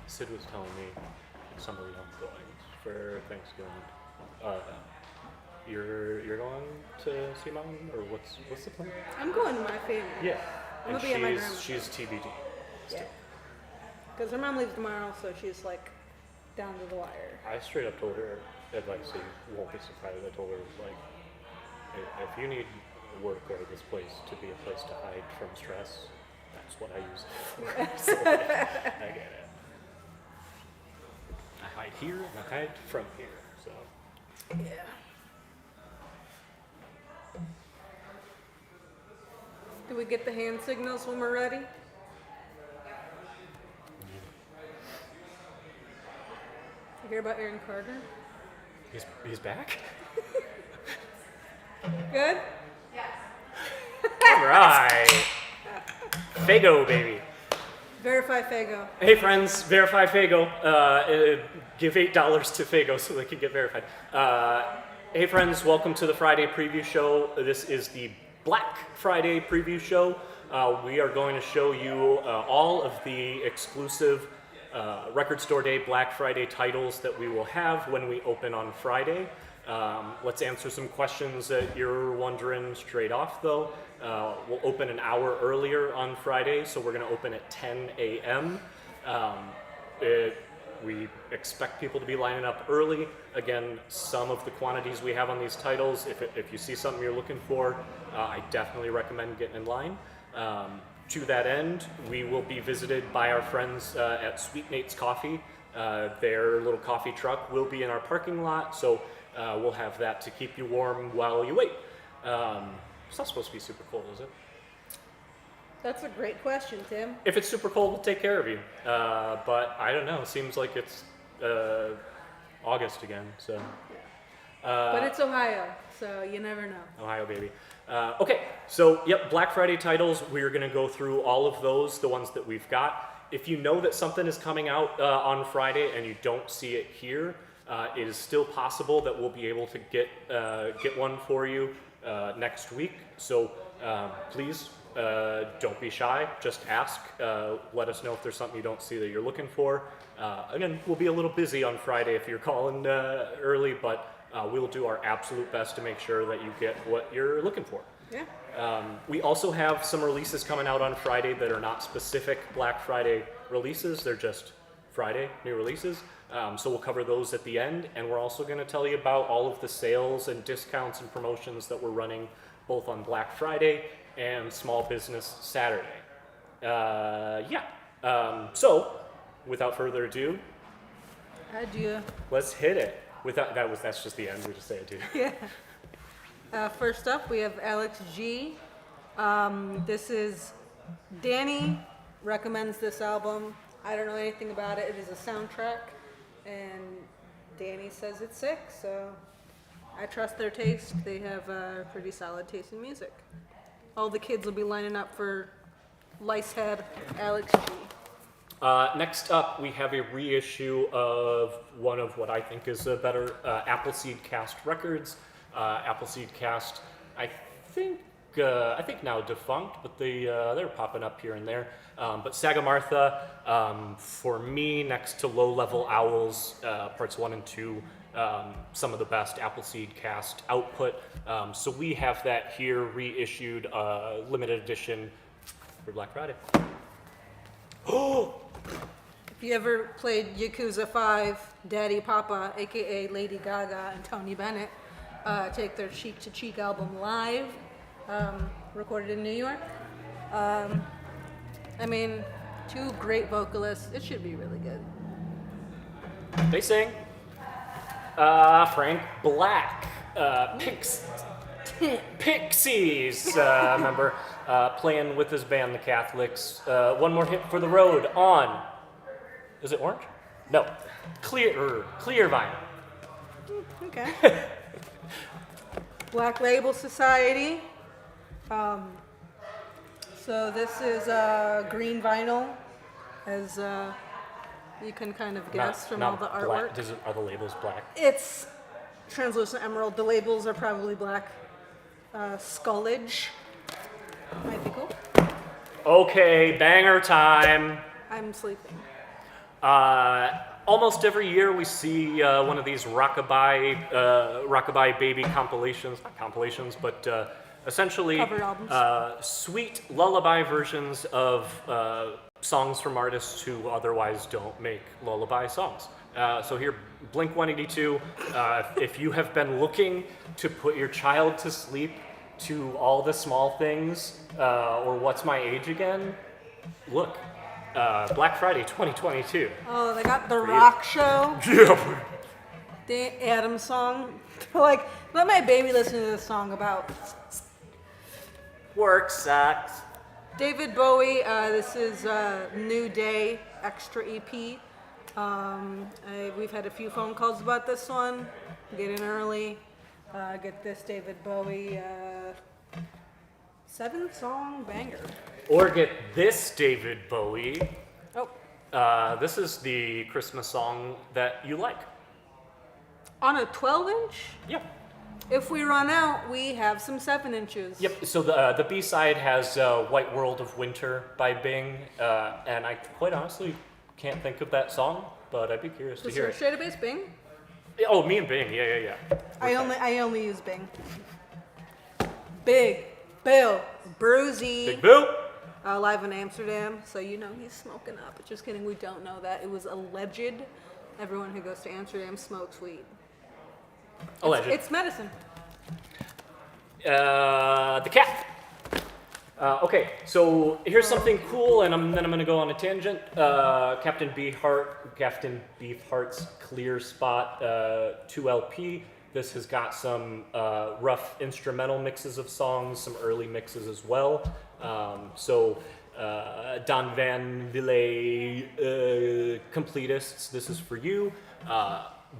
Sid was telling me some of the outgoings for Thanksgiving. You're going to see Mom, or what's the plan? I'm going to my family. Yeah, I'm and gonna be at my grandma's. she's TBD. Yeah. Because her mom leaves tomorrow, so she's like down to the wire. I straight up told her, advice, so you won't be surprised. I told her, like, if you need work or this place to be a place to hide from stress, that's what I use it for. So, I get it. I hide here and I hide from here. So. Yeah. Do we get the hand signals when we're ready? You hear about Aaron Carter? He's back? Good? All right. Fago, baby. Verify Fago. Hey friends, verify Fago. Give $8 to Fago so they can get verified. Hey friends, welcome to the Friday preview show. This is the Black Friday preview show. We are going to show you all of the exclusive Record Store Day Black Friday titles that we will have when we open on Friday. Let's answer some questions that you're wondering straight off though. We'll open an hour earlier on Friday, so we're going to open at 10 a.m. We expect people to be lining up early. Again, some of the quantities we have on these titles, if you see something you're looking for, I definitely recommend getting in line. To that end, we will be visited by our friends at Sweet Nate's Coffee. Their little coffee truck will be in our parking lot, so we'll have that to keep you warm while you wait. It's not supposed to be super cold, is it? That's a great question, Tim. If it's super cold, we'll take care of you. But I don't know. It seems like it's August again, so. But it's Ohio, so you never know. Ohio, baby. Okay, so yep, Black Friday titles. We're going to go through all of those, the ones that we've got. If you know that something is coming out on Friday and you don't see it here, it is still possible that we'll be able to get one for you next week. So please don't be shy. Just ask. Let us know if there's something you don't see that you're looking for. Again, we'll be a little busy on Friday if you're calling early, but we'll do our absolute best to make sure that you get what you're looking for. Yeah. We also have some releases coming out on Friday that are not specific Black Friday releases. They're just Friday new releases. So we'll cover those at the end. And we're also going to tell you about all of the sales and discounts and promotions that we're running both on Black Friday and Small Business Saturday. So without further ado, Adieu. let's hit it. That's just the end. We just say adieu. Yeah. First up, we have Alex G. This is Danny recommends this album. I don't know anything about it. It is a soundtrack, and Danny says it's sick, so I trust their taste. They have pretty solid taste in music. All the kids will be lining up for Licehead Alex G. Next up, we have a reissue of one of what I think is a better Appleseed cast records. Appleseed cast, I think now defunct, but they're popping up here and there. But Sagarmatha, for me, next to Low Level Owls, parts 1 and 2, some of the best Appleseed cast output. So we have that here, reissued, limited edition for Black Friday. Oh! If you ever played Yakuza 5, Daddy Papa, aka Lady Gaga and Tony Bennett, take their Cheek to Cheek album live, recorded in New York. I mean, two great vocalists. It should be really good. They sing. Frank Black, Pixies member, playing with his band, the Catholics. One more hit for the road on. Is it orange? No, clear vinyl. Okay. Black Label Society. So this is green vinyl, as you can kind of guess from all the artwork. Are the labels black? It's translucent emerald. The labels are probably black. Skullage. Might be cool. Okay, banger time. I'm sleeping. Almost every year we see one of these Rockabye baby compilations, not compilations, but essentially Cover albums. sweet lullaby versions of songs from artists who otherwise don't make lullaby songs. So here, Blink-182, if you have been looking to put your child to sleep to All the Small Things, or What's My Age Again, look. Black Friday 2022. Oh, they got the rock show. Yeah. The Adam song. Like, let my baby listen to this song about Work sucks. David Bowie. This is New Day extra EP. We've had a few phone calls about this one. Get in early. Get this David Bowie 7-song banger. Or get this David Bowie. Oh, This is the Christmas song that you like. on a 12-inch? Yep. If we run out, we have some 7-inches. Yep. So the B-side has White World of Winter by Bing, and I quite honestly can't think of that song, but I'd be curious to Is hear there a it. straight base Bing? Oh, me and Bing. Yeah. I only use Bing. Big Bill Broonzy. Big Boo. Live in Amsterdam, so you know he's smoking up. Just kidding, we don't know that. It was alleged. Everyone who goes to Amsterdam smokes weed. Alleged. It's medicine. The cat. Okay, so here's something cool, and then I'm going to go on a tangent. Captain Beefheart's Clear Spot 2LP. This has got some rough instrumental mixes of songs, some early mixes as well. Don Van Ville completists, this is for you.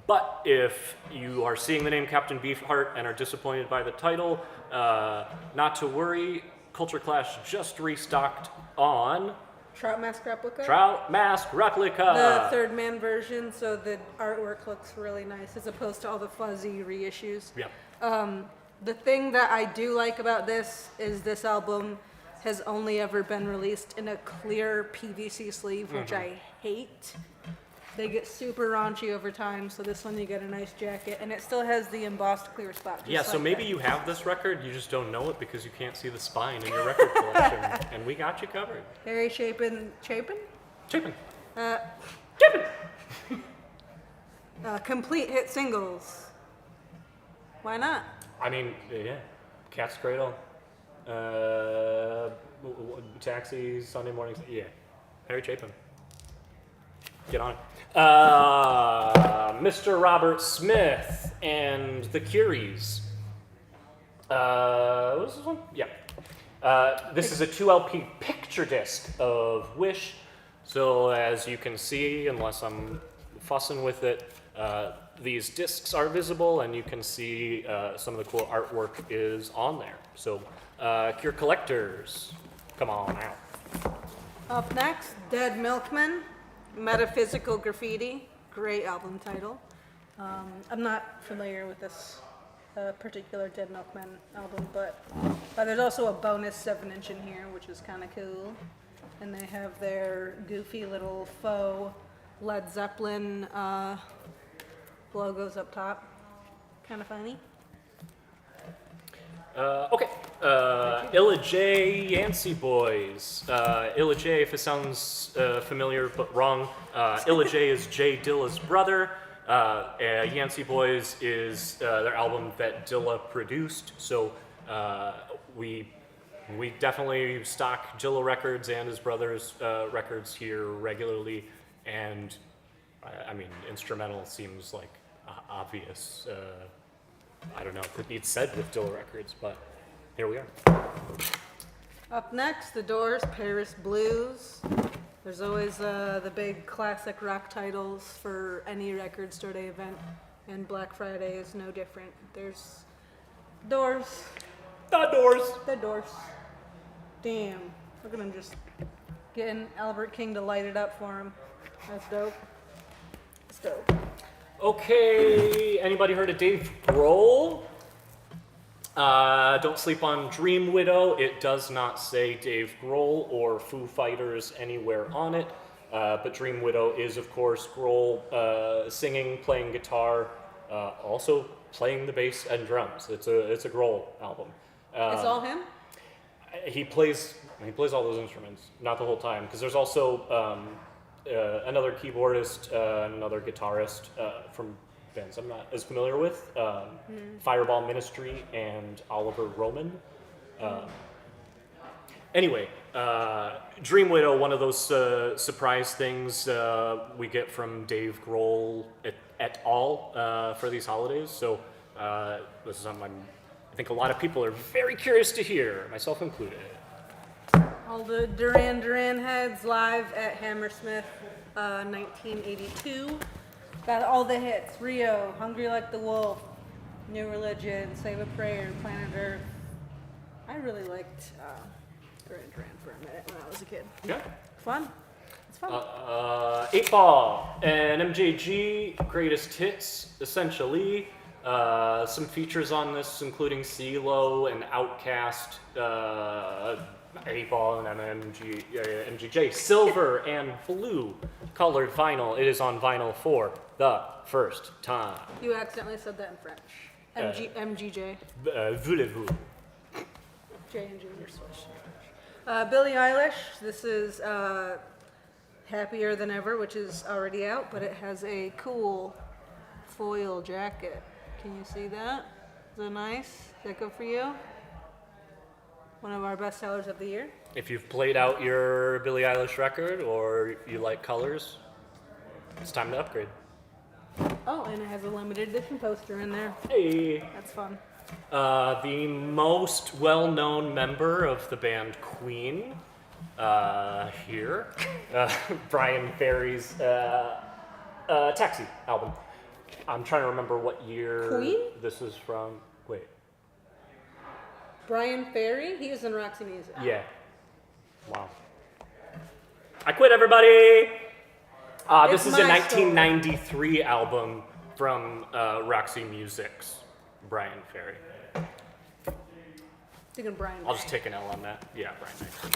But if you are seeing the name Captain Beefheart and are disappointed by the title, not to worry. Culture Clash just restocked on Trout Mask Replica. Trout Mask Replica. The third man version, so the artwork looks really nice as opposed to all the fuzzy reissues. Yeah. The thing that I do like about this is this album has only ever been released in a clear PVC sleeve, which I hate. They get super raunchy over time, so this one you get a nice jacket, and it still has the embossed clear spot. Yeah, just so like maybe that. you have this record, you just don't know it because you can't see the spine in your record collection, and we got you covered. Harry Chapin? Chapin. Uh, Chapin. complete hit singles. Why not? I mean, yeah. Cat's Cradle. Taxi, Sunday mornings. Yeah. Harry Chapin. Get on it. Mr. Robert Smith and the Curies. What was this one? Yeah. This is a 2LP picture disc of Wish. So as you can see, unless I'm fussing with it, these discs are visible and you can see some of the cool artwork is on there. So Cure Collectors, come on out. Up next, Dead Milkman, Metaphysical Graffiti. Great album title. I'm not familiar with this particular Dead Milkman album, but there's also a bonus 7-inch in here, which is kind of cool. And they have their goofy little faux Led Zeppelin logos up top. Kind of funny. Okay. Illa J, Yancey Boys. Illa J, if it sounds familiar but wrong, Illa J is Jay Dilla's brother. Yancey Boys is their album that Dilla produced. So we definitely stock Dilla records and his brother's records here regularly. And I mean, instrumental seems like obvious. I don't know if it needs said with Dilla records, but here we are. Up next, The Doors, Paris Blues. There's always the big classic rock titles for any record store day event, and Black Friday is no different. There's Doors. The Doors. The Doors. Damn. Look at him just getting Albert King to light it up for him. That's dope. That's dope. Okay, anybody heard of Dave Grohl? Don't sleep on Dream Widow. It does not say Dave Grohl or Foo Fighters anywhere on it. But Dream Widow is, of course, Grohl singing, playing guitar, also playing the bass and drums. It's a Grohl album. It's all him? He plays all those instruments, not the whole time, because there's also another keyboardist, another guitarist from bands I'm not as familiar with, Fireball Ministry and Oliver Roman. Anyway, Dream Widow, one of those surprise things we get from Dave Grohl et al. For these holidays. So this is something I think a lot of people are very curious to hear, myself included. All the Duran Duran heads live at Hammersmith, 1982. Got all the hits: Rio, Hungry Like the Wolf, New Religion, Save a Prayer, Planet Earth. I really liked Duran Duran for a minute when I was a kid. Yeah. Fun. It's fun. 8 Ball and MJG Greatest Hits, essentially. Some features on this, including CeeLo and Outkast, 8 Ball and MGJ. Silver and blue colored vinyl. It is on vinyl for the first time. You accidentally said that in French. MGJ. Voulez-vous? J and J are switched. Billie Eilish. This is Happier Than Ever, which is already out, but it has a cool foil jacket. Can you see that? Is that nice? Is that good for you? One of our best sellers of the year. If you've played out your Billie Eilish record or you like colors, it's time to upgrade. Oh, and it has a limited edition poster in there. Hey! That's fun. The most well-known member of the band Queen, here, Brian Ferry's Taxi album. I'm trying to remember what year Queen? This is from. Wait. Brian Ferry? He was in Roxy Music. Yeah. Wow. I quit, everybody! This is a 1993 album from Roxy Music's Brian Ferry. Thinking Brian. I'll just take an L on that. Yeah, Brian Ferry.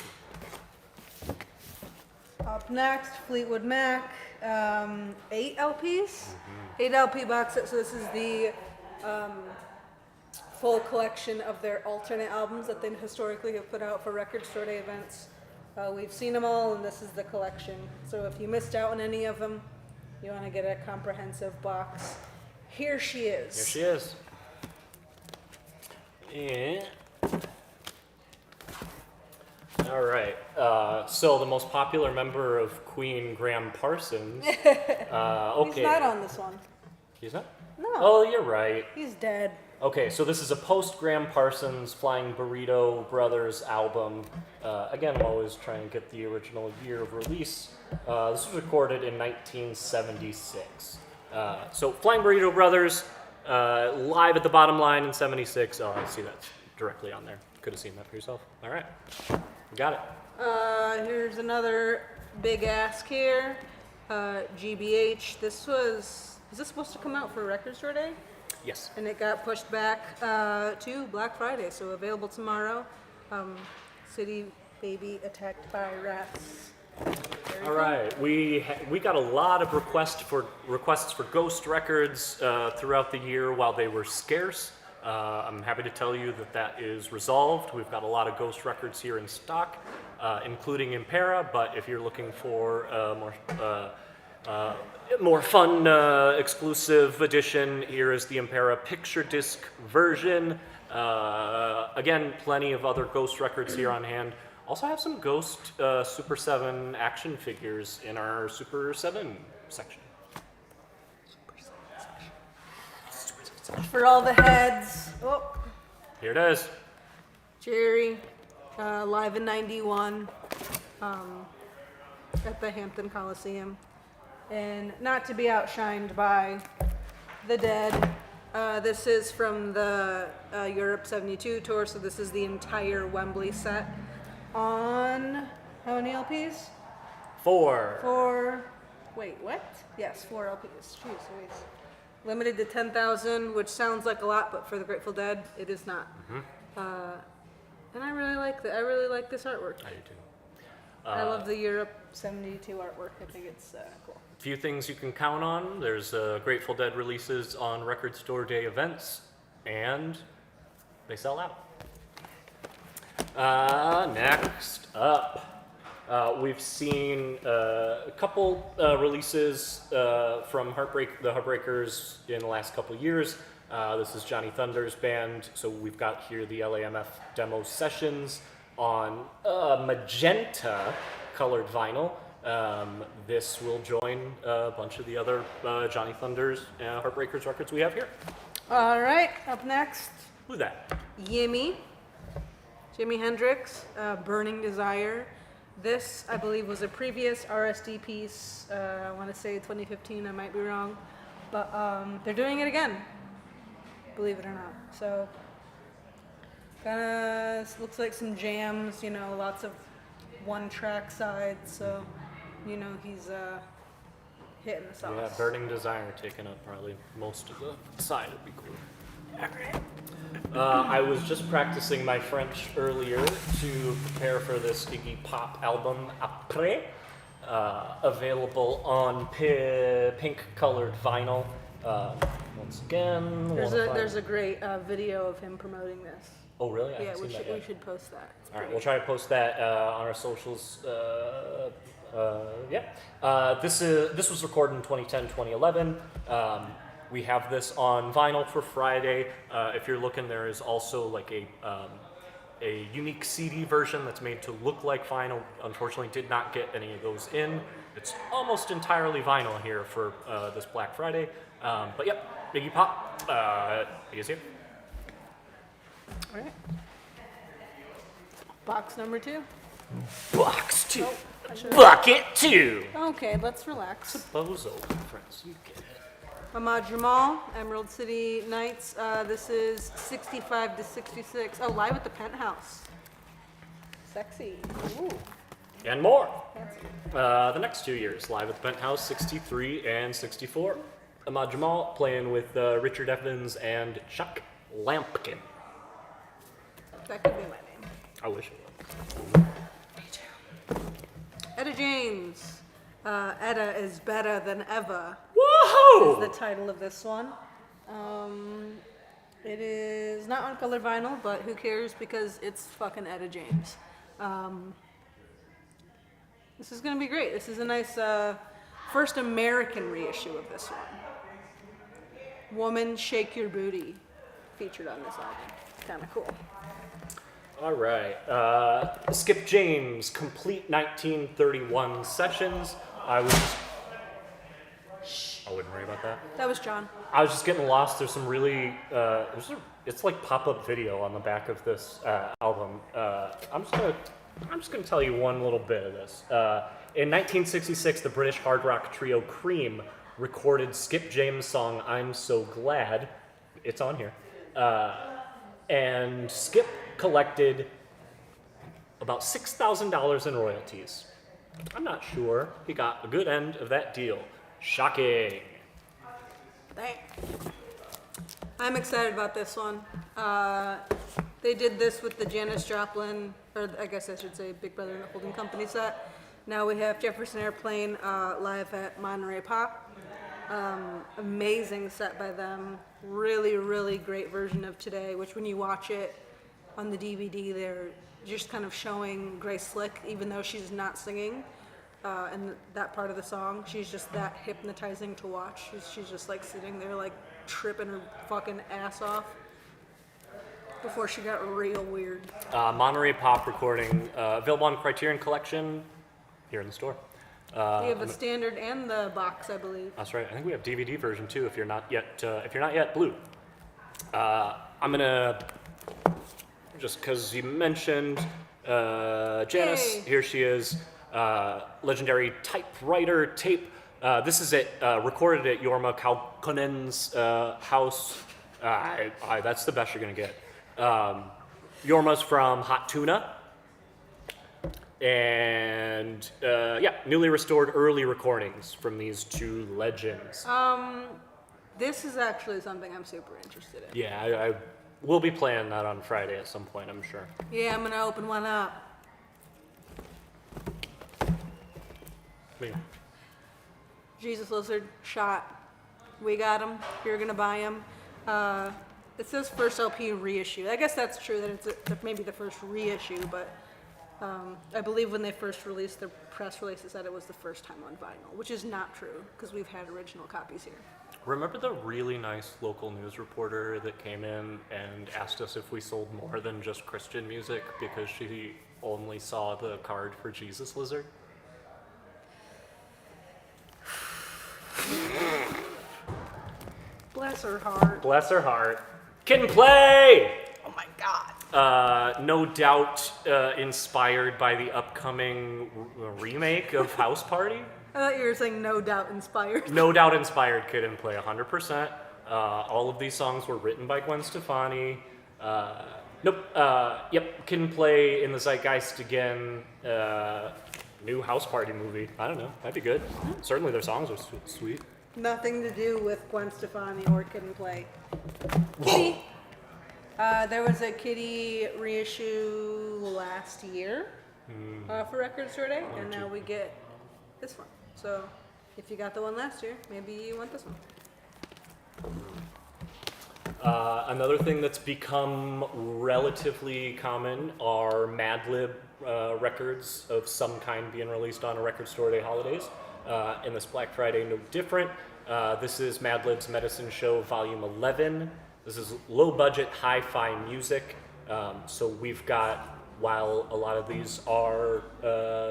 Up next, Fleetwood Mac, 8 LPs, 8 LP box set. So this is the full collection of their alternate albums that they historically have put out for Record Store Day events. We've seen them all, and this is the collection. So if you missed out on any of them, you want to get a comprehensive box. Here she is. Here she is. Yeah. All right. So the most popular member of Queen, Graham Parsons. Okay. He's not on this one. He's not? No. Oh, you're right. He's dead. Okay, so this is a post-Graham Parsons Flying Burrito Brothers album. Again, I'm always trying to get the original year of release. This was recorded in 1976. So Flying Burrito Brothers, live at the Bottom Line in 76. Oh, I see that directly on there. Could have seen that for yourself. All right, got it. Here's another big ask here. GBH. Is this supposed to come out for Record Store Day? Yes. And it got pushed back to Black Friday, so available tomorrow. City Baby Attacked by Rats. All right, we got a lot of requests for Ghost records throughout the year while they were scarce. I'm happy to tell you that is resolved. We've got a lot of Ghost records here in stock, including Impera. But if you're looking for more fun exclusive edition, here is the Impera picture disc version. Again, plenty of other Ghost records here on hand. Also have some Ghost Super 7 action figures in our Super 7 section. For all the heads. Oh, Here it is. Jerry, live in '91 at the Hampton Coliseum. And not to be outshined by the Dead. This is from the Europe 72 tour, so this is the entire Wembley set. On how many LPs? 4. Wait, what? Yes, 4 LPs. Jeez Louise. Limited to 10,000, which sounds like a lot, but for the Grateful Dead, it is not. And I really like this artwork. I do too. I love the Europe 72 artwork. I think it's cool. Few things you can count on. There's Grateful Dead releases on Record Store Day events, and they sell out. Next up, we've seen a couple releases from the Heartbreakers in the last couple years. This is Johnny Thunders band, so we've got here the LAMF demo sessions on magenta colored vinyl. This will join a bunch of the other Johnny Thunders Heartbreakers records we have here. All right, up next, Who's that? Jimi Hendrix, Burning Desire. This, I believe, was a previous RSD piece. I want to say 2015, I might be wrong. But they're doing it again, believe it or not. So, kind of looks like some jams, you know, lots of one-track sides. So, you know, he's hitting the sauce. Yeah, Burning Desire taking up probably most of the side. It'd be cool. I was just practicing my French earlier to prepare for this Iggy Pop album, Après, available on pink-colored vinyl. Once again, There's a great video of him promoting this. Oh, really? I Yeah, haven't we seen that yet. should post that. It's All right, great. we'll try to post that on our socials. This was recorded in 2010, 2011. We have this on vinyl for Friday. If you're looking, there is also like a unique CD version that's made to look like vinyl. Unfortunately, did not get any of those in. It's almost entirely vinyl here for this Black Friday. But yep, Iggy Pop, he is here. All right. Box number 2. Box 2. Oh, I should've- Bucket 2. Okay, let's relax. Bozo, friends, you get it. Ahmad Jamal, Emerald City Nights. This is 65 to 66. Oh, live at the Penthouse. Sexy. Ooh, And more. fancy. The next 2 years, live at the Penthouse, 63 and 64. Ahmad Jamal playing with Richard Evans and Chuck Lampkin. That could be my name. I wish it was. Etta James. Etta is better than ever. Whoa! Is the title of this one. It is not on colored vinyl, but who cares because it's fucking Etta James. This is gonna be great. This is a nice first American reissue of this one. Woman, Shake Your Booty, featured on this album. Kind of cool. All right. Skip James, complete 1931 sessions. I wouldn't worry about that. That was John. I was just getting lost. There's some really, it's like pop-up video on the back of this album. I'm just gonna tell you one little bit of this. In 1966, the British hard rock trio Cream recorded Skip James' song "I'm So Glad." It's on here, and Skip collected about $6,000 in royalties. I'm not sure he got a good end of that deal. Shocking. Dang. I'm excited about this one. They did this with the Janis Joplin, or I guess I should say Big Brother and the Holding Company set. Now we have Jefferson Airplane live at Monterey Pop. Amazing set by them. Really, really great version of Today, which when you watch it on the DVD, they're just kind of showing Grace Slick, even though she's not singing. And that part of the song, she's just that hypnotizing to watch. She's just like sitting there like tripping her fucking ass off before she got real weird. Monterey Pop recording, available on Criterion Collection here in the store. We have the standard and the box, I believe. That's right. I think we have DVD version too. If you're not yet blue. I'm gonna just because you mentioned Janice. Yay. Here she is. Legendary typewriter tape. This is recorded at Jorma Kaukonen's house. That's the best you're gonna get. Jorma's from Hot Tuna. And newly restored early recordings from these two legends. This is actually something I'm super interested in. Yeah, I will be playing that on Friday at some point, I'm sure. Yeah, I'm gonna open one up. Me. Jesus Lizard, shot. We got him. You're gonna buy him. It says first LP reissue. I guess that's true that it's maybe the first reissue, but I believe when they first released their press release, it said it was the first time on vinyl, which is not true because we've had original copies here. Remember the really nice local news reporter that came in and asked us if we sold more than just Christian music because she only saw the card for Jesus Lizard? Bless her heart. Bless her heart. Kid and Play! Oh my God. No doubt inspired by the upcoming remake of House Party. I thought you were saying no doubt inspired. No doubt inspired Kid and Play, 100%. All of these songs were written by Gwen Stefani. Yep, Kid and Play in the zeitgeist again. New House Party movie. I don't know. That'd be good. Certainly their songs are sweet. Nothing to do with Gwen Stefani or Kid and Play. Kitty. There was a Kitty reissue last year for Record Store Day, and now we get this one. So if you got the one last year, maybe you want this one. Another thing that's become relatively common are Mad Lib records of some kind being released on a Record Store Day holidays. And this Black Friday, no different. This is Mad Lib's Medicine Show Volume 11. This is low budget, hi-fi music. So we've got, while a lot of these are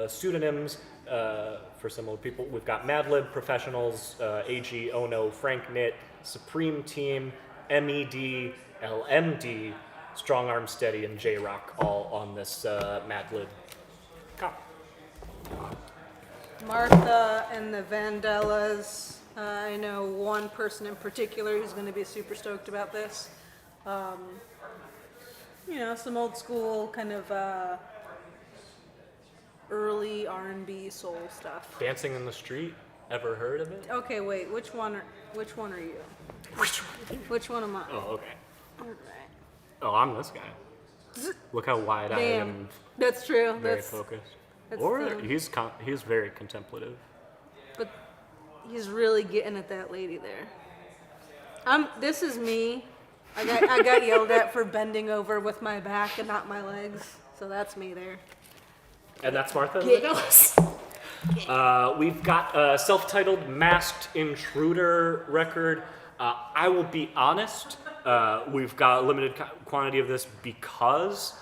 pseudonyms for similar people, we've got Mad Lib, Professionals, AG, Ono, Frank Knit, Supreme Team, MED, LMD, Strong Arm Steady, and J-Rock all on this Mad Lib copy. Martha and the Vandellas. I know one person in particular who's going to be super stoked about this. Some old school kind of early R&B soul stuff. Dancing in the Street, ever heard of it? Okay, wait. Which one are you? Which one am I? Oh, okay. All right. Oh, I'm this guy. Look how wide I am. That's true. Very focused. Or he's very contemplative. But he's really getting at that lady there. This is me. I got yelled at for bending over with my back and not my legs. So that's me there. And that's Martha and the Vandellas. We've got a self-titled Masked Intruder record. I will be honest, we've got a limited quantity of this because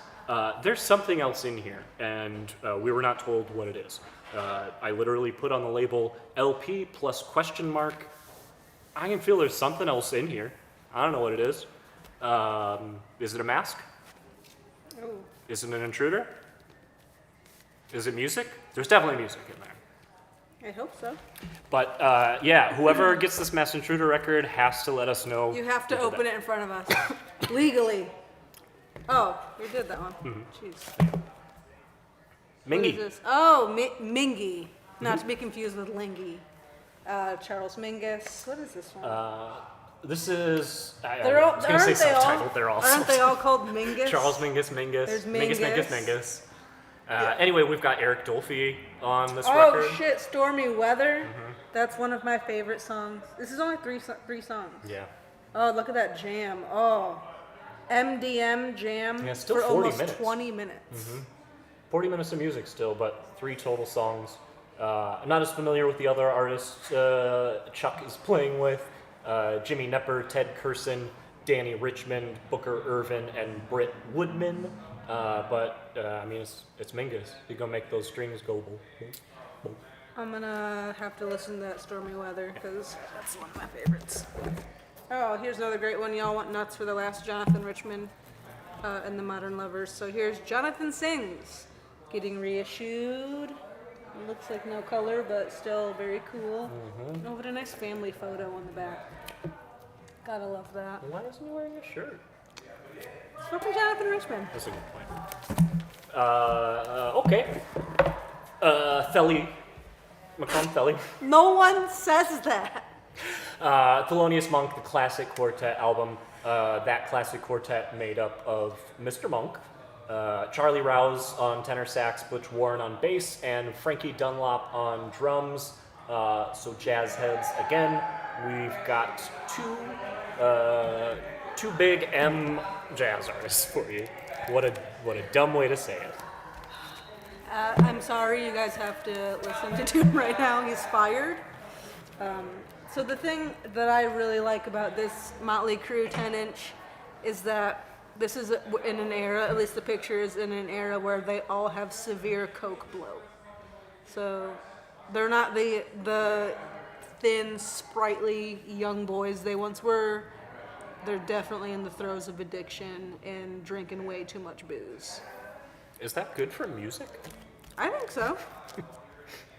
there's something else in here, and we were not told what it is. I literally put on the label LP plus question mark. I can feel there's something else in here. I don't know what it is. Is it a mask? Oh. Is it an intruder? Is it music? There's definitely music in there. I hope so. But whoever gets this Masked Intruder record has to let us know. You have to open it in front of us. Legally. Oh, we did that one. Mm-hmm. Jeez. Mingy. What is this? Oh, Mingy. Not to be confused with Lingy. Charles Mingus. What is this one? This is. They're all, I was going to say self-titled. They're all. Aren't they all called Mingus? Charles Mingus. There's Mingus. Anyway, we've got Eric Dolphy on this record. record. Oh shit, Stormy Weather. Mm-hmm. That's one of my favorite songs. This is only three songs. Yeah. Oh, look at that jam. Oh, MDM jam still for 40 almost minutes. 20 minutes. Mm-hmm. 40 minutes of music still, but 3 total songs. I'm not as familiar with the other artists Chuck is playing with. Jimmy Nepper, Ted Curson, Danny Richmond, Booker Irvin, and Britt Woodman. But it's Mingus. He's gonna make those strings go. I'm gonna have to listen to that Stormy Weather because that's one of my favorites. Oh, here's another great one. Y'all want nuts for the last Jonathan Richman and the Modern Lovers. So here's Jonathan Sings, getting reissued. It looks like no color, but still very cool. Mm-hmm. Oh, what a nice family photo on the back. Gotta love that. Why isn't he wearing a shirt? It's fucking Jonathan Richman. That's a good point. Okay. Thelly. Macron Thelly. No one says that. Thelonious Monk, the classic quartet album. That classic quartet made up of Mr. Monk, Charlie Rouse on tenor sax, Butch Warren on bass, and Frankie Dunlop on drums. So jazz heads again. We've got two big M jazz artists for you. What a dumb way to say it. I'm sorry, you guys have to listen to Dude right now. He's fired. So the thing that I really like about this Motley Crue 10-inch is that this is in an era, at least the picture is in an era where they all have severe coke bloat. So they're not the thin, sprightly young boys they once were. They're definitely in the throes of addiction and drinking way too much booze. Is that good for music? I think so.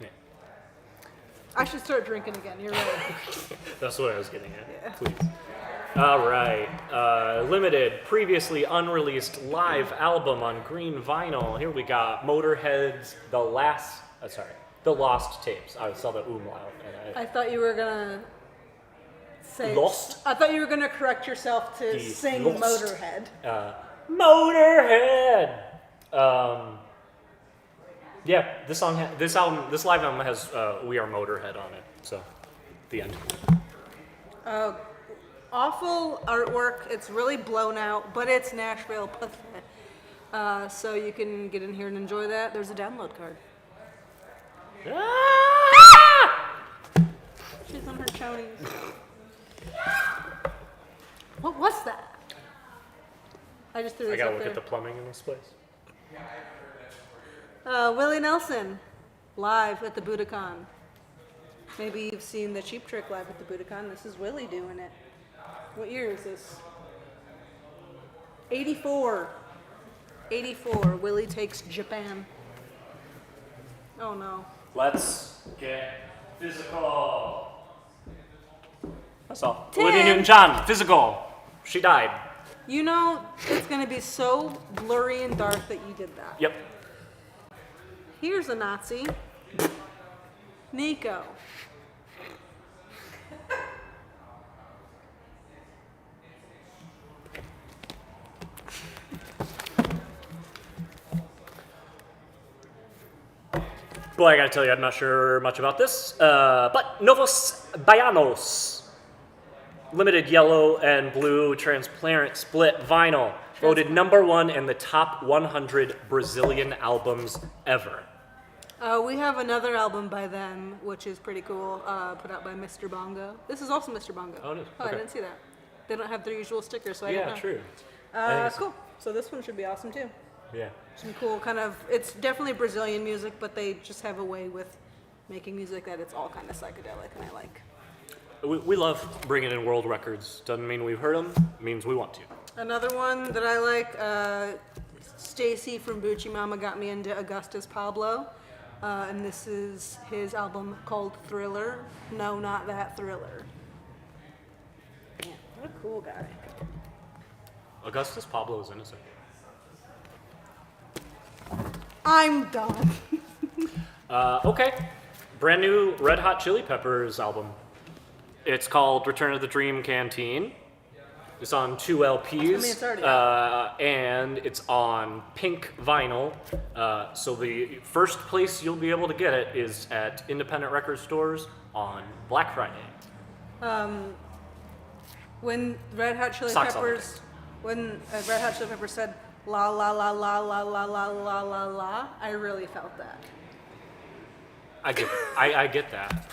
Yeah. I should start drinking again, you're right. That's what I was getting at. Yeah. Please. All right. Limited, previously unreleased live album on green vinyl. Here we got Motorhead's The Lost Tapes. I saw the umlaut. I thought you were gonna say Lost? I thought you were gonna correct yourself to sing Lost. Motorhead. Motorhead. Yeah, this live album has "We Are Motorhead" on it. So, the end. Awful artwork. It's really blown out, but it's Nashville pathetic. So you can get in here and enjoy that. There's a download card. Ah! She's on her chonies. What was that? I just threw this I gotta up look there. at the plumbing in this place. Willie Nelson, live at the Budokan. Maybe you've seen the Cheap Trick live at the Budokan. This is Willie doing it. What year is this? 84. 84. Willie takes Japan. Oh no. Let's get physical. That's all. 10. Olivia Newton-John, physical. She died. You know, it's going to be so blurry and dark that you did that. Yep. Here's a Nazi. Nico. Boy, I gotta tell you, I'm not sure much about this. But Novos Baianos. Limited yellow and blue transparent split vinyl. Voted #1 in the top 100 Brazilian albums ever. We have another album by them, which is pretty cool, put out by Mr. Bongo. This is also Mr. Bongo. Oh, it is? I Okay. didn't see that. They don't have their usual sticker, so I don't know. Yeah, true. Cool. So this one should be awesome too. Yeah. Some cool it's definitely Brazilian music, but they just have a way with making music that it's all kind of psychedelic, and I like. We love bringing in world records. Doesn't mean we've heard them, means we want to. Another one that I like, Stacy from Bucci Mama got me into Augustus Pablo, and this is his album called Thriller. No, not that Thriller. Yeah, what a cool guy. Augustus Pablo is innocent. I'm done. Okay. Brand new Red Hot Chili Peppers album. It's called Return of the Dream Canteen. It's on 2 LPs. it's already out. And it's on pink vinyl. So the first place you'll be able to get it is at independent record stores on Black Friday. When Red Hot Chili Socks on the Peppers, Red Hot Chili Peppers said la la la la la la la la la la, I really felt that. I get that.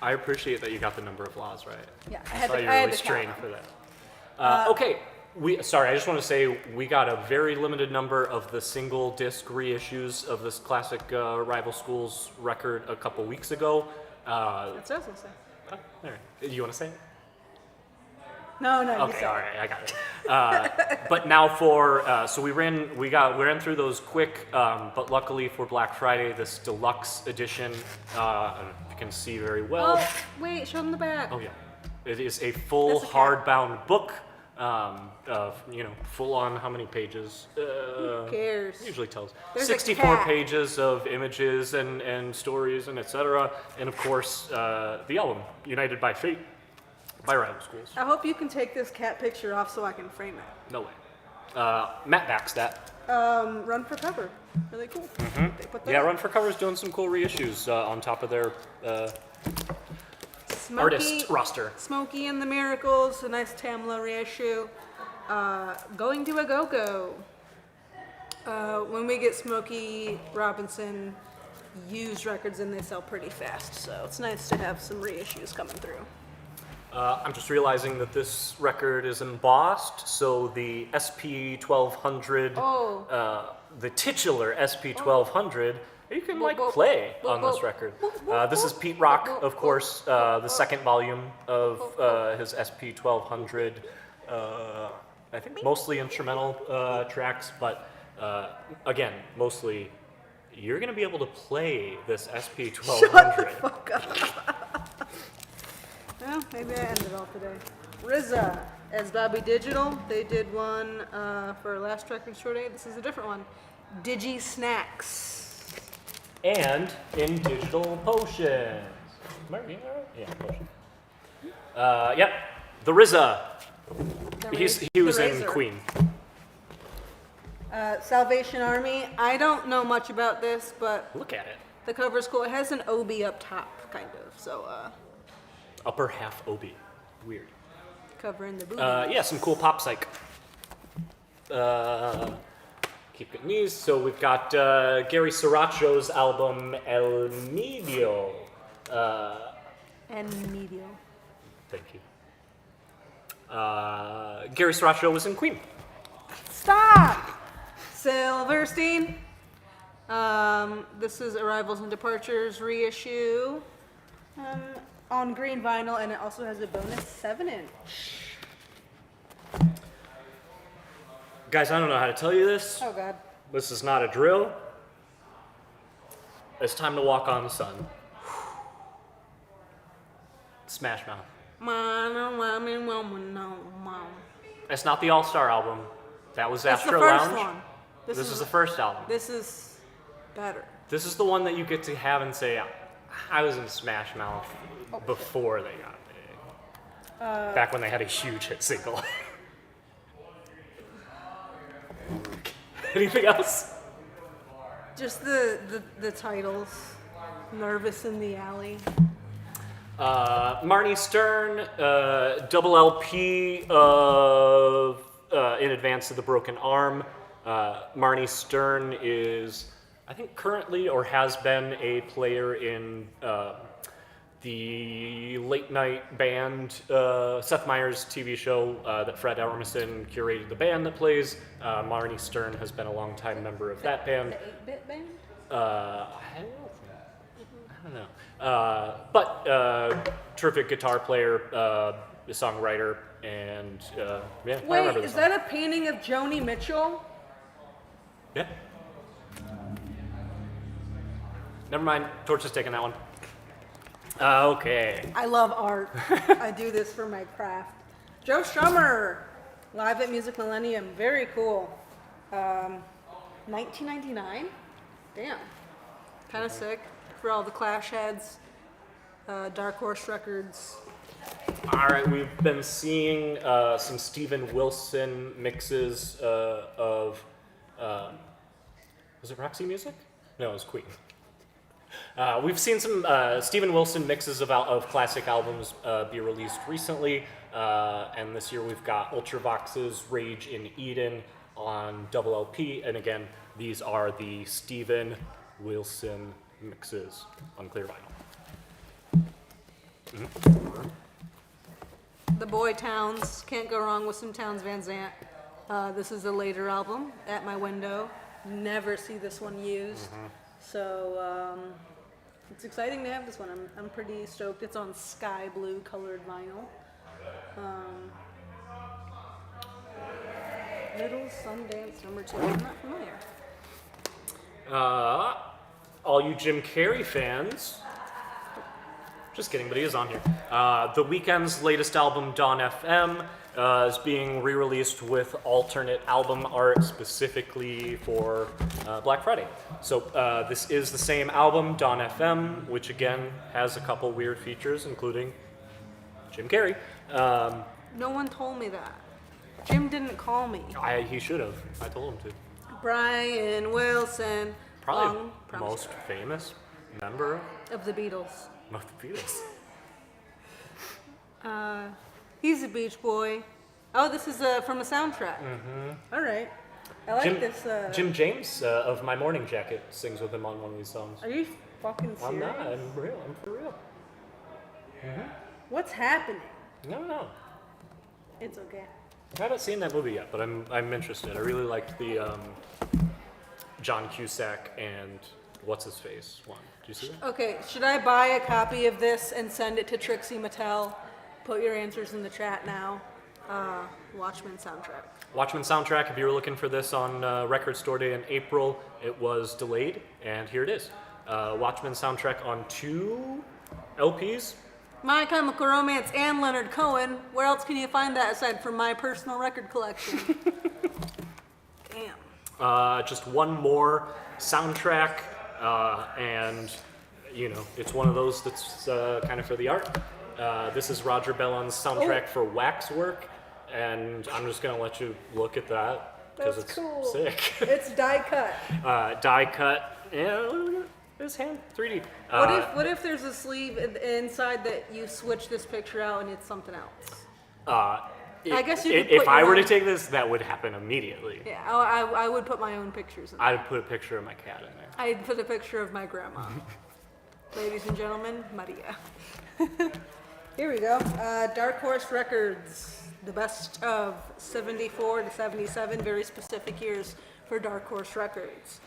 I appreciate that you got the number of laws right. Yeah, I I had saw to, you I had really to count strained them. for that. Okay, I just want to say we got a very limited number of the single disc reissues of this classic Rival Schools record a couple weeks ago. That's what I was gonna say. All right. Do you want to say it? No, you Okay, said all it. right, I got it. But now so we ran through those quick, but luckily for Black Friday, this deluxe edition, you can see very well. Oh, wait, show them the back. Oh yeah, it is a full That's a cat. hardbound book, full on how many pages? Who cares? Usually tells There's a 64 cat. pages of images and stories and etc. And of course, the album United by Fate by Rival Schools. I hope you can take this cat picture off so I can frame it. No way. Matt backs that. Run for Cover. Really cool. They put that Yeah, out. Run for Cover's doing some cool reissues on top of their Smokey- artist roster. Smokey and the Miracles, a nice Tamla reissue. Going to a Go-Go. When we get Smokey Robinson used records in, they sell pretty fast, so it's nice to have some reissues coming through. I'm just realizing that this record is embossed, so the SP 1200, the titular SP 1200, you can play on this record. This is Pete Rock, of course, the second volume of his SP 1200. I think mostly instrumental tracks, but again, mostly you're gonna be able to play this SP 1200. Fuck up. Well, maybe I ended all today. RZA as Bobby Digital. They did one for last record short day. This is a different one. Digi Snacks. And in Digital Potions. Am I reading that right? Yeah, Potion. Yep, the RZA. He was in Razor. Queen. Salvation Army. I don't know much about this, but Look at it. the cover's cool. It has an OB up top, kind of. So, Upper half OB. Weird. covering the booty. Yeah, some cool pop psych. Keep getting these. So we've got Gary Sriracho's album El Medio. And medial. Thank you. Gary Sriracho was in Queen. Stop! Silverstein. This is Arrivals and Departures reissue on green vinyl, and it also has a bonus 7-inch. Guys, I don't know how to tell you this. Oh God. This is not a drill. It's time to walk on the sun. Smash Mouth. It's not the All-Star album. That was That's the Astro first Lounge. one. This is the first album. This is better. This is the one that you get to have and say, I was in Smash Mouth before they got big. Back when they had a huge hit single. Anything else? Just the titles. Nervous in the Alley. Marnie Stern, double LP of In Advance of the Broken Arm. Marnie Stern is, I think, currently or has been a player in the late night band, Seth Meyers TV show that Fred Armisen curated the band that plays. Marnie Stern has been a longtime member of that band. The 8-bit band? I don't know. But terrific guitar player, songwriter, and yeah, I Wait, remember this is song. that a painting of Joni Mitchell? Yeah. Never mind. Torch is taking that one. Okay. I love art. I do this for my craft. Joe Strummer, live at Music Millennium. Very cool. 1999? Damn. Kind of sick for all the Clash heads. Dark Horse Records. All right, we've been seeing some Steven Wilson mixes of, was it Roxy Music? No, it was Queen. We've seen some Steven Wilson mixes of classic albums be released recently, and this year we've got Ultravox's Rage in Eden on double LP, and again, these are the Steven Wilson mixes on clear vinyl. The Boy Towns. Can't go wrong with some Towns Van Zandt. This is a later album, At My Window. Never see this one used. So it's exciting to have this one. I'm pretty stoked. It's on sky blue colored vinyl. Little Sundance #2. I'm not familiar. All you Jim Carrey fans, just kidding, but he is on here. The Weeknd's latest album, Dawn FM, is being re-released with alternate album art specifically for Black Friday. So this is the same album, Dawn FM, which again has a couple weird features, including Jim Carrey. No one told me that. Jim didn't call me. He should have. I told him to. Brian Wilson. Probably Long the most famous member of the Beatles. of the Beatles. He's a Beach Boy. Oh, this is from a soundtrack. All right. I like this. Jim James of My Morning Jacket sings with him on one of these songs. Are you fucking serious? I'm not. I'm real. I'm for real. What's happening? No. It's okay. I haven't seen that movie yet, but I'm interested. I really liked the John Cusack and what's his face one. Did you see that? Okay, should I buy a copy of this and send it to Trixie Mattel? Put your answers in the chat now. Watchmen soundtrack. Watchmen soundtrack. If you were looking for this on Record Store Day in April, it was delayed, and here it is. Watchmen soundtrack on 2 LPs. My Chemical Romance and Leonard Cohen. Where else can you find that aside from my personal record collection? Damn. Just one more soundtrack, and it's one of those that's kind of for the art. This is Roger Bellon's soundtrack for Waxwork, and I'm just gonna let you look at that because it's cool. sick. It's die cut. Die cut. Yeah, look at his hand, 3D. What if there's a sleeve inside that you switch this picture out and it's something else? I guess you could If put I your were to own- take this, that would happen immediately. Yeah, I would put my own pictures in there. I'd put a picture of my cat in there. I'd put a picture of my grandma. Ladies and gentlemen, Maria. Here we go. Dark Horse Records. The best of 74 to 77, very specific years for Dark Horse Records.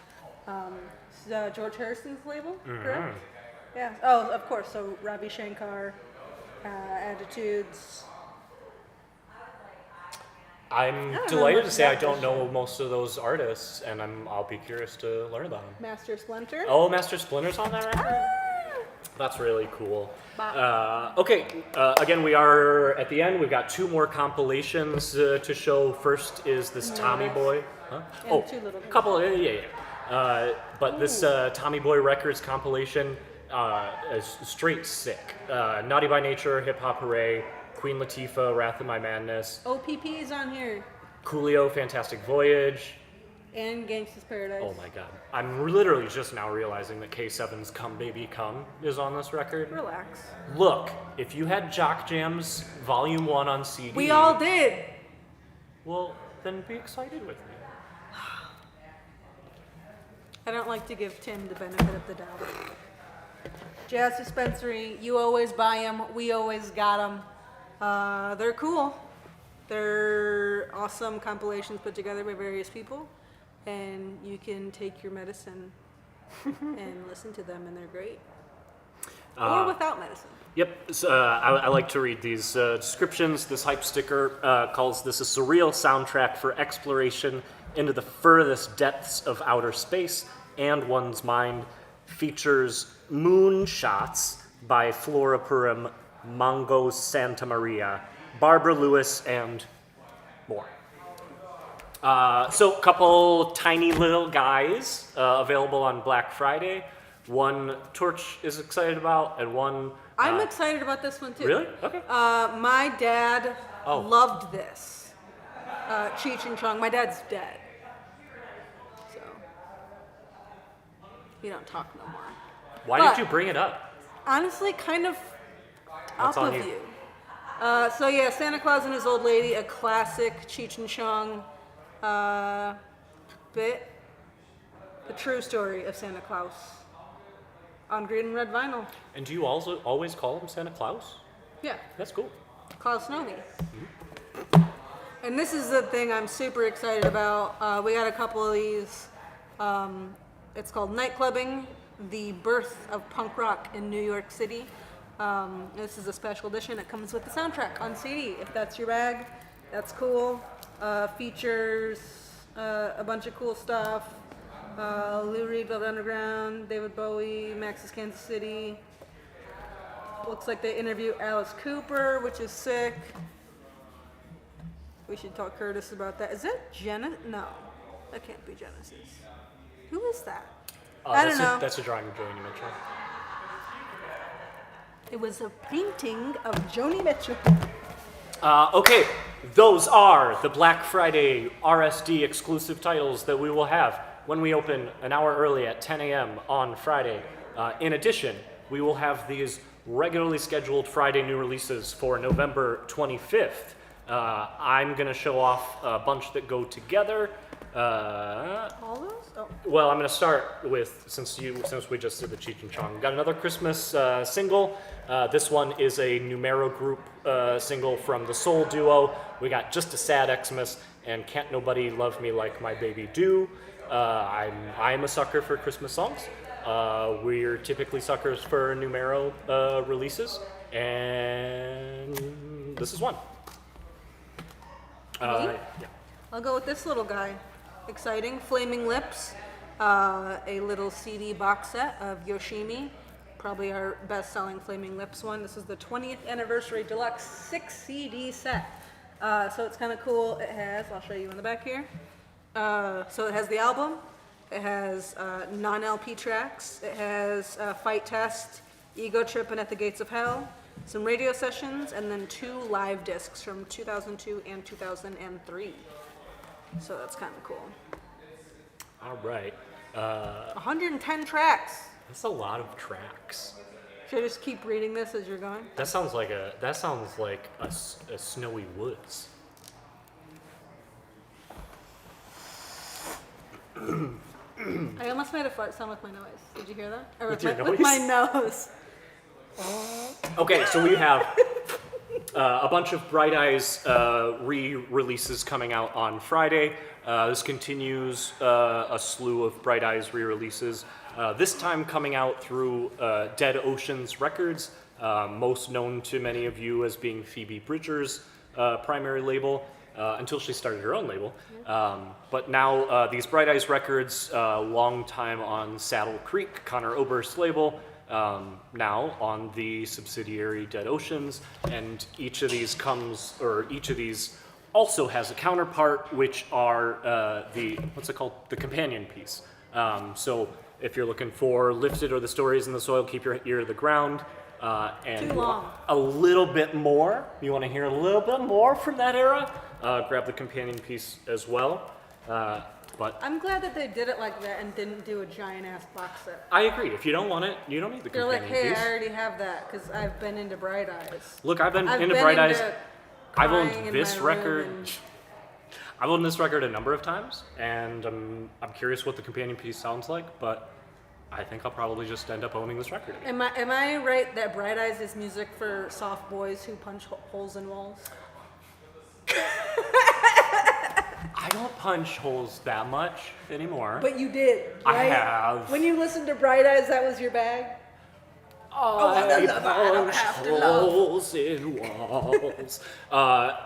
George Harrison's label, correct? Yeah. Oh, of course. So Ravi Shankar, Attitudes. I'm know delighted to much say I about don't this know most of those artists, and I'll be curious to learn about them. Master Splinter. Oh, Master Splinter's on that record? That's really cool. Okay, again, we are at the end. We've got 2 more compilations to show. First is this Tommy Boy. Huh? And 2 Little Girls. Couple, yeah. But this Tommy Boy Records compilation is straight sick. Naughty by Nature, Hip Hop Hooray, Queen Latifah, Wrath of My Madness, OPP is on here. Coolio, Fantastic Voyage. And Gangsta's Paradise. Oh my god. I'm literally just now realizing that K7's Come Baby Come is on this record. Relax. Look, if you had Jock Jams Volume 1 on CD... We all did. Well, then be excited with me. I don't like to give Tim the benefit of the doubt. Jazz Dispensary, you always buy them, we always got them. They're cool. They're awesome compilations put together by various people, and you can take your medicine and listen to them, and they're great. Or without medicine. Yep, so, I like to read these descriptions. This hype sticker calls this a surreal soundtrack for exploration into the furthest depths of outer space and one's mind. Features Moonshots by Flora Purim, Mongo Santa Maria, Barbara Lewis, and more. So a couple tiny little guys available on Black Friday. One Torch is excited about, and one... I'm excited about this one too. Really? Okay. My dad Oh. loved this. Cheech and Chong. My dad's dead. So, we don't talk no more. Why But- did you bring it up? Honestly, kind of That's up on of you. you. So yeah, Santa Claus and His Old Lady, a classic Cheech and Chong bit. The true story of Santa Claus on green and red vinyl. And do you also always call him Santa Claus? Yeah, That's cool. Klaus Nomi. And this is the thing I'm super excited about. We got a couple of these. It's called Nightclubbing, the birth of punk rock in New York City. This is a special edition. It comes with the soundtrack on CD. If that's your bag, that's cool. Features a bunch of cool stuff. Lou Reed, Velvet Underground, David Bowie, Max's Kansas City. Looks like they interview Alice Cooper, which is sick. We should talk Curtis about that. Is that Genesis? No, that can't be Genesis. Who is that? I don't know. That's a drawing of Joni Mitchell. It was a painting of Joni Mitchell. Okay, those are the Black Friday RSD exclusive titles that we will have when we open an hour early at 10 a.m. on Friday. In addition, we will have these regularly scheduled Friday new releases for November 25th. I'm going to show off a bunch that go together. All those? Oh. Well, I'm going to start with, since we just did the Cheech and Chong, got another Christmas single. This one is a numero group single from the Soul Duo. We got Just a Sad Xmas and Can't Nobody Love Me Like My Baby Do. I'm a sucker for Christmas songs. We're typically suckers for numero releases, and this is one. Yeah. I'll go with this little guy. Exciting. Flaming Lips. A little CD box set of Yoshimi. Probably our best-selling Flaming Lips one. This is the 20th anniversary deluxe 6 CD set. So it's kind of cool. It has, I'll show you in the back here. So it has the album. It has non-LP tracks. It has Fight Test, Ego Trip, and At the Gates of Hell. Some radio sessions, and then 2 live discs from 2002 and 2003. So that's kind of cool. All right. 110 tracks. That's a lot of tracks. Should I just keep reading this as you're going? That sounds like a snowy woods. I almost made a fart sound with my nose. Did you hear that? Or With your with nose? my nose. Okay, so we have a bunch of Bright Eyes re-releases coming out on Friday. This continues a slew of Bright Eyes re-releases. This time coming out through Dead Oceans Records, most known to many of you as being Phoebe Bridgers' primary label, until she started her own label. But now these Bright Eyes Records, long time on Saddle Creek, Connor Oberst's label, now on the subsidiary Dead Oceans, and each of these also has a counterpart, which are the companion piece. So if you're looking for Lifted or The Stories in the Soil, Keep Your Ear to the Ground, and Too long. a little bit more, you want to hear a little bit more from that era, grab the companion piece as well. But I'm glad that they did it like that and didn't do a giant ass box set. I agree. If you don't want it, you don't need the They're companion like, hey, piece. I already have that because I've been into Bright Eyes. Look, I've been I've into been Bright Eyes. into I've crying owned in this my room record. and- I've owned this record a number of times, and I'm curious what the companion piece sounds like, but I think I'll probably just end up owning this record. Am I right that Bright Eyes is music for soft boys who punch holes in walls? I don't punch holes that much anymore. But you did, I right? have. When you listened to Bright Eyes, that was your bag? I don't have to love. holes in walls. I'm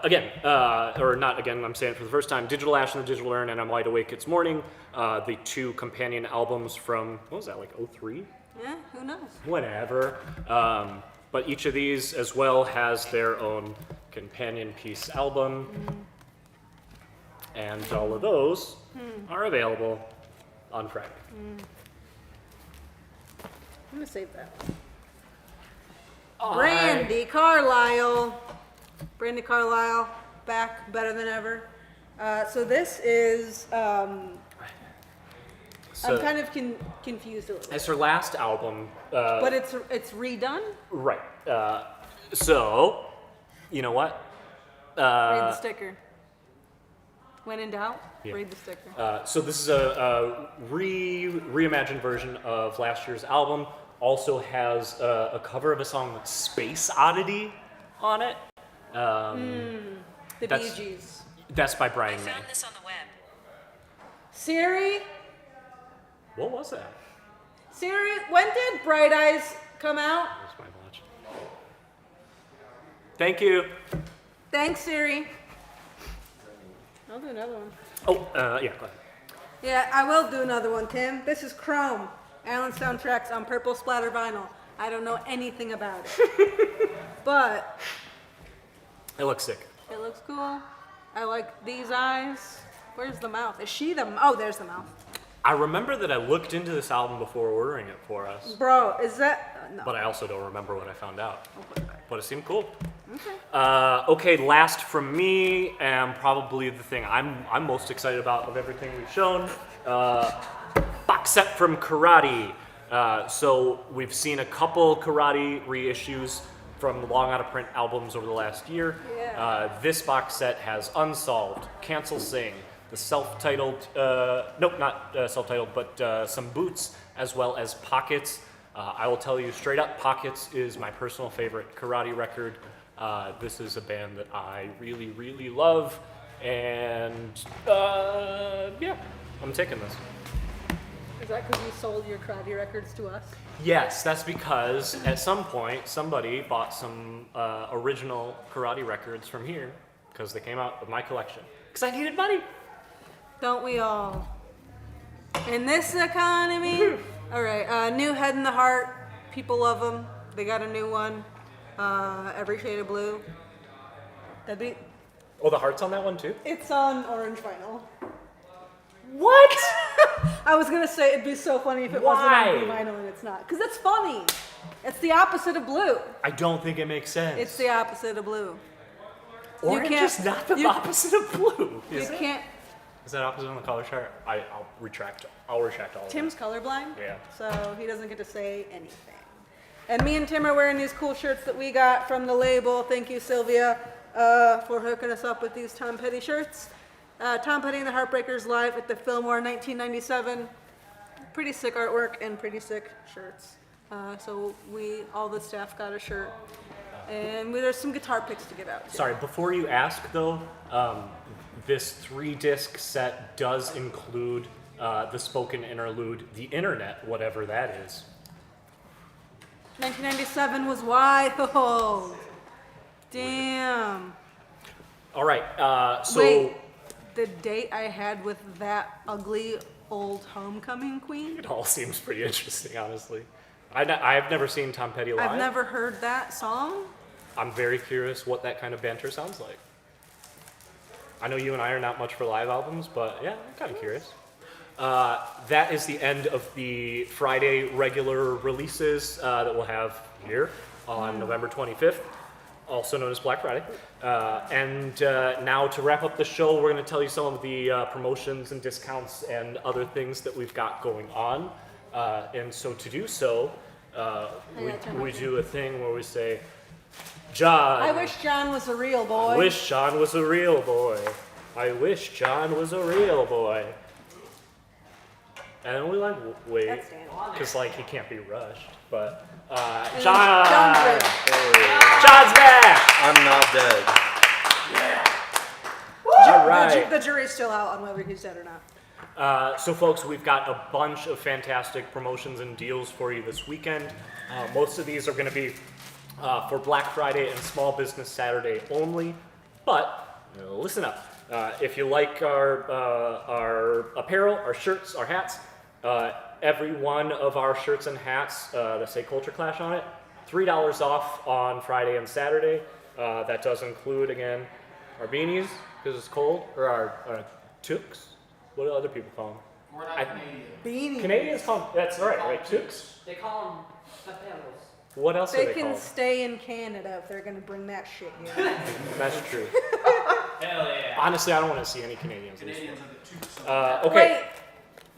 saying it for the first time, Digital Ash and the Digital Urn and I'm Wide Awake It's Morning, the 2 companion albums from, what was that, like 03? Yeah, who knows? Whatever. But each of these as well has their own companion piece album. And all of those are available on Friday. I'm gonna save that one. Brandy Carlisle. Brandy Carlisle, back better than ever. So this is, I'm kind of confused a little bit. It's her last album. But it's redone? Right. So, you know what? Read the sticker. When in doubt, Yeah. read the sticker. So this is a reimagined version of last year's album. Also has a cover of a song with Space Oddity on it. The Bee that's- Gees. That's by Brian May. Found this on the web. Siri? What was that? Siri, when did Bright Eyes come out? Where's my watch? Thank you. Thanks, Siri. I'll do another one. Oh, yeah, go ahead. Yeah, I will do another one, Tim. This is Chrome. Alan soundtracks on purple splatter vinyl. I don't know anything about it. But It looks sick. it looks cool. I like these eyes. Where's the mouth? Is she the... Oh, there's the mouth. I remember that I looked into this album before ordering it for us, Bro, is that... no. but I also don't remember what I found out. I'll put it back. But it seemed cool. Okay, last from me, and probably the thing I'm most excited about of everything we've shown, box set from Karate. So we've seen a couple Karate reissues from long out of print albums over the last year. Yeah. This box set has Unsolved, Cancel Sing, the self-titled, nope, not self-titled, but some Boots, as well as Pockets. I will tell you straight up, Pockets is my personal favorite Karate record. This is a band that I really, really love, and yeah, I'm taking this. Is that because you sold your Karate records to us? Yes, that's because at some point somebody bought some original Karate records from here because they came out of my collection. Because I needed money. Don't we all? In this economy? All right, new Head in the Heart. People love them. They got a new one. Every Shade of Blue. That'd be. Oh, the heart's on that one too? It's on orange vinyl. What? I was gonna say it'd be so funny if it wasn't on blue vinyl and it's not. Because it's funny. It's the opposite of blue. I don't think it makes sense. It's the opposite of blue. Orange is not the opposite of blue. You can't. Is that opposite on the color chart? I'll retract all of Tim's that. colorblind. Yeah. So he doesn't get to say anything. And me and Tim are wearing these cool shirts that we got from the label. Thank you, Sylvia, for hooking us up with these Tom Petty shirts. Tom Petty and the Heartbreakers live at the Fillmore 1997. Pretty sick artwork and pretty sick shirts. So all the staff got a shirt. And there's some guitar picks to get out too. Sorry, before you ask though, this 3-disc set does include the spoken interlude, The Internet, whatever that is. 1997 was wild. Damn. All right, so... Wait, the date I had with that ugly old homecoming queen? It all seems pretty interesting, honestly. I've never seen Tom Petty live. I've never heard that song. I'm very curious what that kind of banter sounds like. I know you and I are not much for live albums, but yeah, I'm kind of curious. That is the end of the Friday regular releases that we'll have here on November 25th, also known as Black Friday. And now to wrap up the show, we're going to tell you some of the promotions and discounts and other things that we've got going on. And so to do so, we do a thing where we say, John. I wish John was a real boy. I wish John was a real boy. I wish John was a real boy. And then we wait, That's Dan. because he can't be rushed. But And John, John's real. John's back. I'm not dead. All right. The jury's still out on whether he's dead or not. So folks, we've got a bunch of fantastic promotions and deals for you this weekend. Most of these are going to be for Black Friday and Small Business Saturday only. But listen up. If you like our apparel, our shirts, our hats, every one of our shirts and hats that say Culture Clash on it, $3 off on Friday and Saturday. That does include, again, our beanies, because it's cold, or our toques. What do other people call them? We're not Canadian. Beanie. Canadians call them, that's right, toques. They call them paperos. What else They are they can called? stay in Canada if they're going to bring that shit here. That's true. Hell yeah. Honestly, I don't want to see any Canadians. In this Canadians are the two. one. Okay, Wait,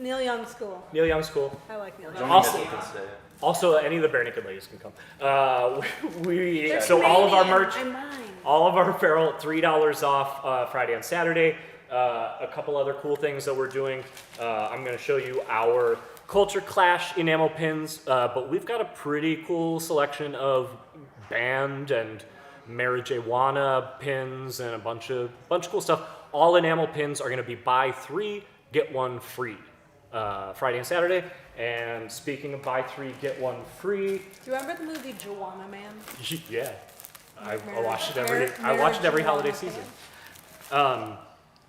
Neil Young School. Neil Young School. I like Neil Young. Johnny Also- Mitchell can stay. Also, any of the bare naked ladies can come. They're So all of our Canadian. merch, I'm mine. all of our apparel, $3 off Friday and Saturday. A couple other cool things that we're doing. I'm going to show you our Culture Clash enamel pins, but we've got a pretty cool selection of band and marijuana pins and a bunch of cool stuff. All enamel pins are going to be buy 3, get 1 free. Friday and Saturday. And speaking of buy 3, get 1 free. Do you remember the movie Joanna Man? Yeah, I watched it Mary- every holiday Marijuana season. Man?